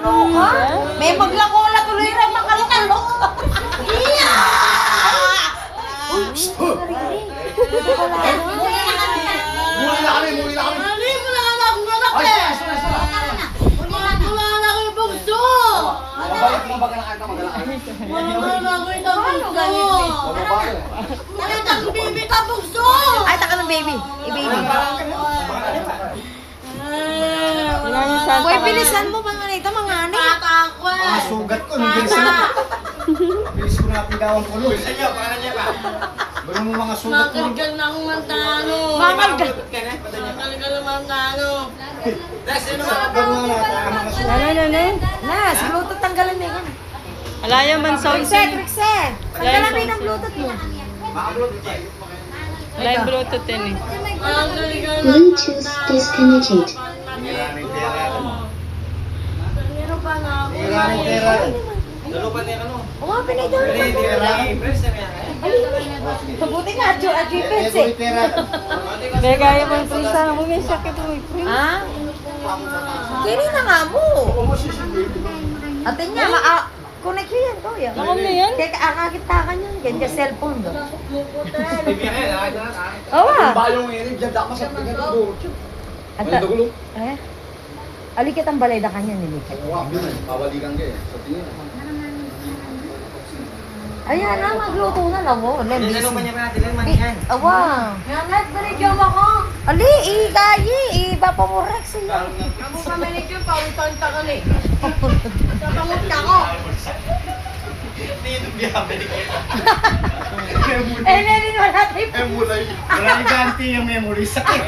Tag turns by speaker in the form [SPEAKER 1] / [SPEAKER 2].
[SPEAKER 1] Kaloka? May maglakola tuloy rin makalok. Iya!
[SPEAKER 2] Muli na kami.
[SPEAKER 3] Mali mo na nga akong anak eh! Wala na ako yung bugso!
[SPEAKER 2] Mabalik mo baga na kayo
[SPEAKER 3] Wala na ako yung bugso! Nakita ang baby ka bugso!
[SPEAKER 1] Ay, taka ng baby. I-baby. Boy, bilisan mo mga nito, mga ani.
[SPEAKER 3] Tata ko eh!
[SPEAKER 2] Sugat ko. Bilis ko na pigawang kulo. Bilisan niyo, pangalan niya pa. Ganun mo mga sugat ko.
[SPEAKER 3] Makalgal na akong mantano!
[SPEAKER 1] Makalgal.
[SPEAKER 3] Makalgal na mantano!
[SPEAKER 2] Ganun na mga sugat.
[SPEAKER 1] Nas, Bluetooth tanggalan na yan.
[SPEAKER 4] Alaya man sound
[SPEAKER 1] Rixen, Rixen. Tanggalan mo yung Bluetooth mo.
[SPEAKER 4] Live Bluetooth yan eh.
[SPEAKER 5] Bluetooth disconnected.
[SPEAKER 3] Meron pa nga ako.
[SPEAKER 1] O nga, pinay-down. Mabuti nga, GPS eh.
[SPEAKER 4] Kaya kaya mo yung prisa. Huwag yung sakit mo yung prisa.
[SPEAKER 1] Ha? Kini na nga mo. Atin niya, connect yun yan, kuya.
[SPEAKER 4] Ako na yan?
[SPEAKER 1] Kaya kakakitakan yun, ganyan sa cellphone. Oo ah.
[SPEAKER 2] Bayong ini, diyan dapat sa pinag-ulo.
[SPEAKER 1] Ata, eh? Alikit ang balay da kanya nilikit.
[SPEAKER 2] Wow, pawalikan kayo. Sa tingin.
[SPEAKER 1] Ayan na, magluto na lang mo.
[SPEAKER 6] Ano pa niya natin lang manihan?
[SPEAKER 1] Awa.
[SPEAKER 3] Nanat, baligyan ako!
[SPEAKER 1] Ali, ikayi, ipapamurak sila.
[SPEAKER 3] Ako ka maligyan, pawitan ka ka eh! Sapangot ka ko!
[SPEAKER 1] Eh, nanin wala tayo.
[SPEAKER 2] Memory. Wala ni Ganti yung memory. Sakit.